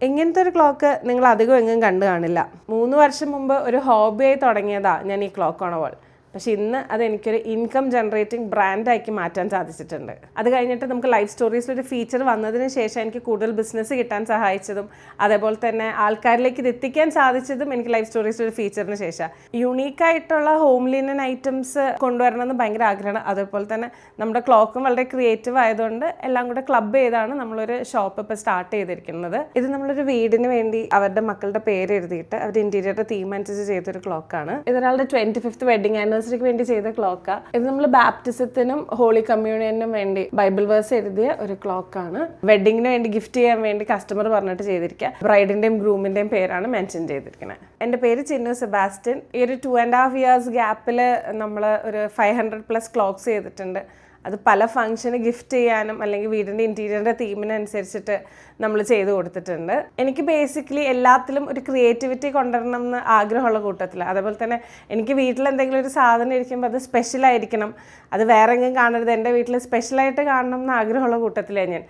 ഇങ്ങനത്തെ ഒരു ക്ലോക്ക് നിങ്ങൾ അധികം എങ്ങും കണ്ടു കാണില്ല. 3 വർഷം മുമ്പ് ഒരു ഹോബിയായി തുടങ്ങിയതാ ഞാൻ ഈ ക്ലോക്ക് ഓൺ വാൾ. പക്ഷെ ഇന്ന് അത് എനിക്കൊരു ഇൻകം ജനറേറ്റിംഗ് ബ്രാൻഡാക്കി മാറ്റാൻ സാധിച്ചിട്ടുണ്ട്. അത് കഴിഞ്ഞിട്ട് നമുക്ക് ലൈഫ് സ്റ്റോറീസിലൊരു ഫീച്ചർ വന്നതിന് ശേഷം എനിക്ക് കൂടുതൽ ബിസിനസ് കിട്ടാൻ സഹായിച്ചതും അതേപോലെ തന്നെ ആൾക്കാരിലേക്ക് ഇത് എത്തിക്കാൻ സാധിച്ചതും എനിക്ക് ലൈഫ് സ്റ്റോറീസിലൊരു ഫീച്ചറിന് ശേഷം. യുണീക്കായിട്ടുള്ള ഹോം ലിനൻ ഐറ്റംസ് കൊണ്ടുവരണമെന്ന് ഭയങ്കര ആഗ്രഹമാണ്. അതേപോലെ തന്നെ നമ്മുടെ ക്ലോക്കും വളരെ ക്രിയേറ്റീവ് ആയതുകൊണ്ട് എല്ലാം കൂടെ ക്ലബ് ചെയ്താണ് നമ്മളൊരു ഷോപ്പ് ഇപ്പോൾ സ്റ്റാർട്ട് ചെയ്തിരിക്കുന്നത്. ഇത് നമ്മളൊരു വീടിന് വേണ്ടി അവരുടെ മക്കളുടെ പേര് എഴുതിയിട്ട് അവരുടെ ഇന്റീരിയറുടെ തീം അനുസരിച്ച് ചെയ്തൊരു ക്ലോക്കാണ്. ഇതൊരാളുടെ 25th വെഡിങ് ആനിവേഴ്സറിക്ക് വേണ്ടി ചെയ്ത ക്ലോക്കാണ്. ഇത് നമ്മൾ ബാപ്റ്റിസത്തിനും ഹോളി കമ്മ്യൂണിയനും വേണ്ടി ബൈബിൾ വേഴ്സ് എഴുതിയ ഒരു ക്ലോക്കാണ്. വെഡിങ്ങിന് വേണ്ടി ഗിഫ്റ്റ് ചെയ്യാൻ വേണ്ടി കസ്റ്റമർ പറഞ്ഞിട്ട് ചെയ്തിരിക്കുക. ബ്രൈഡിന്റെയും ഗ്രൂമിന്റെയും പേരാണ് മെൻഷൻ ചെയ്തിരിക്കുന്നത്. എൻ്റെ പേര് ചിന്നു സെബാസ്റ്റ്യൻ. ഈ ഒരു 2.5 years ഗ്യാപ്പിൽ നമ്മൾ ഒരു 500+ ക്ലോക്സ് ചെയ്തിട്ടുണ്ട്. അത് പല ഫംഗ്ഷന് ഗിഫ്റ്റ് ചെയ്യാനും അല്ലെങ്കിൽ വീടിൻ്റെ ഇൻറ്റീരിയറിൻ്റെ തീമിനനുസരിച്ചിട്ട് നമ്മൾ ചെയ്ത് കൊടുത്തിട്ടുണ്ട്. എനിക്ക് ബേസിക്കലി എല്ലാത്തിലും ഒരു ക്രിയേറ്റിവിറ്റി കൊണ്ടുവരണം എന്ന് ആഗ്രഹമുള്ള കൂട്ടത്തിലാണ്. അതേപോലെ തന്നെ എനിക്ക് വീട്ടിൽ എന്തെങ്കിലും ഒരു സാധനം ഇരിക്കുമ്പോൾ അത് സ്പെഷ്യലായിരിക്കണം, അത് വേറെ എങ്കിലും കാണരുത്, എൻ്റെ വീട്ടിൽ സ്പെഷ്യലായിട്ട് കാണണം എന്ന് ആഗ്രഹമുള്ള കൂട്ടത്തിലാണ് ഞാൻ.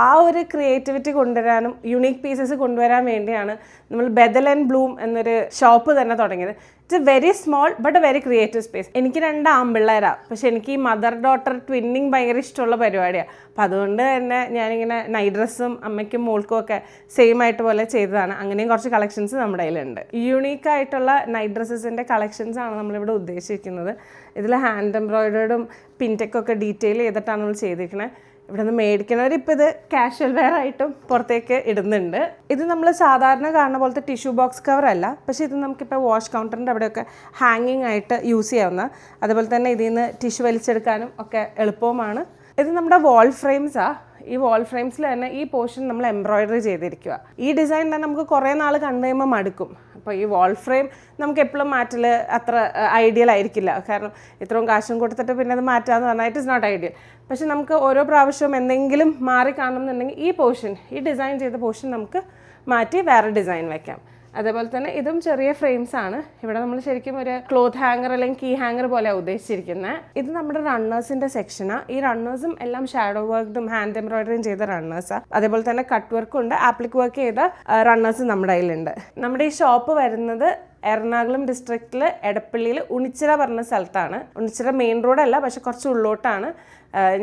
ആ ഒരു ക്രിയേറ്റിവിറ്റി കൊണ്ടുവരാനും യുണീക്ക് പീസസ് കൊണ്ടുവരാൻ വേണ്ടിയാണ് നമ്മൾ ബെദൽ ആൻഡ് ബ്ലൂം എന്നൊരു ഷോപ്പ് തന്നെ തുടങ്ങിയത്. It's A very small but A very creative space. എനിക്ക് 2 ആൺപിള്ളേരാണ്. പക്ഷെ എനിക്ക് ഈ മദർ ഡോട്ടർ ട്വിന്നിങ് ഭയങ്കര ഇഷ്ടമുള്ള പരിപാടിയാണ്. അപ്പം അതുകൊണ്ട് തന്നെ ഞാനിങ്ങനെ നൈറ്റ് ഡ്രസ്സും അമ്മയ്ക്കും മോൾക്കും ഒക്കെ സെയിം ആയിട്ട് പോലെ ചെയ്തതാണ്. അങ്ങനെയും കുറച്ച് കളക്ഷൻസ് നമ്മുടെ കയ്യിലുണ്ട്. യൂണീക്കായിട്ടുള്ള നൈറ്റ് ഡ്രസ്സസിൻ്റെ കളക്ഷൻസാണ് നമ്മളിവിടെ ഉദ്ദേശിക്കുന്നത്. ഇതിൽ ഹാൻഡ് എംബ്രോയിഡേർഡും പിൻടെക്കൊക്കെ ഡീറ്റെയിൽ ചെയ്തിട്ടാണ് നമ്മൾ ചെയ്തിരിക്കുന്നത്. ഇവിടെ നിന്ന് മേടിക്കുന്നവർ ഇപ്പോൾ ഇത് കാഷ്വൽ വെയർ ആയിട്ടും പുറത്തേക്ക് ഇടുന്നുണ്ട്. ഇത് നമ്മൾ സാധാരണ കാണുന്ന പോലത്തെ ടിഷ്യൂ ബോക്സ് കവർ അല്ല. പക്ഷേ ഇത് നമുക്കിപ്പോൾ വാഷ് കൗണ്ടറിൻ്റെ അവിടെയൊക്കെ ഹാങ്ങിങ് ആയിട്ട് യൂസ് ചെയ്യാവുന്ന, അതുപോലെ തന്നെ ഇതിൽ നിന്ന് ടിഷ്യൂ വലിച്ചെടുക്കാനും ഒക്കെ എളുപ്പവുമാണ്. ഇത് നമ്മുടെ വാൾ ഫ്രെയിംസാണ്. ഈ വാൾ ഫ്രെയിംസിൽ തന്നെ ഈ പോർഷൻ നമ്മൾ എംബ്രോയിഡറി ചെയ്തിരിക്കുക. ഈ ഡിസൈൻ തന്നെ നമുക്ക് കുറേ നാൾ കണ്ടു കഴിയുമ്പോൾ മടുക്കും. അപ്പോൾ ഈ വാൾ ഫ്രെയിം നമുക്ക് എപ്പോഴും മാറ്റൽ അത്ര ഐഡിയൽ ആയിരിക്കില്ല. കാരണം ഇത്രയും കാശും കൊടുത്തിട്ട് പിന്നെ അത് മാറ്റാമെന്ന് പറഞ്ഞാൽ ഇറ്റ് ഇസ് നോട്ട് ഐഡിയൽ. പക്ഷെ നമുക്ക് ഓരോ പ്രാവശ്യവും എന്തെങ്കിലും മാറി കാണണമെന്നുണ്ടെങ്കിൽ ഈ പോർഷൻ, ഈ ഡിസൈൻ ചെയ്ത പോർഷൻ നമുക്ക് മാറ്റി വേറെ ഡിസൈൻ വയ്ക്കാം. അതേപോലെ തന്നെ ഇതും ചെറിയ ഫ്രെയിംസ് ആണ്. ഇവിടെ നമ്മൾ ശരിക്കും ഒരു ക്ലോത്ത് ഹാങ്ങർ അല്ലെങ്കിൽ കീ ഹാങ്ങർ പോലെയാണ് ഉദ്ദേശിച്ചിരിക്കുന്നത്. ഇത് നമ്മുടെ റണ്ണേഴ്സിന്റെ സെക്ഷനാണ്. ഈ റണ്ണേഴ്സും എല്ലാം ഷാഡോ വർക്കും ഹാൻഡ് എംബ്രോയിഡറിയും ചെയ്ത റണ്ണേഴ്സാണ്. അതേപോലെ തന്നെ കട്ട് വർക്കും ഉണ്ട്, ആപ്ലിക് വർക്ക് ചെയ്ത റണ്ണേഴ്സ് നമ്മുടെ കയ്യിലുണ്ട്. നമ്മുടെ ഈ ഷോപ്പ് വരുന്നത് എറണാകുളം ഡിസ്ട്രിക്റ്റിൽ എടപ്പള്ളിയിൽ ഉണിച്ചിറ പറഞ്ഞ സ്ഥലത്താണ്. ഉണിച്ചിറ മെയിൻ റോഡല്ല, പക്ഷെ കുറച്ച് ഉള്ളോട്ടാണ്.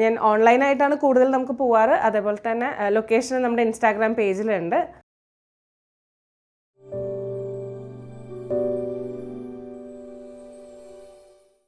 ഞാൻ ഓൺലൈനായിട്ടാണ് കൂടുതൽ നമുക്ക് പോവാറ്. അതേപോലെ തന്നെ ലൊക്കേഷൻ നമ്മുടെ ഇൻസ്റ്റാഗ്രാം പേജിലുണ്ട്.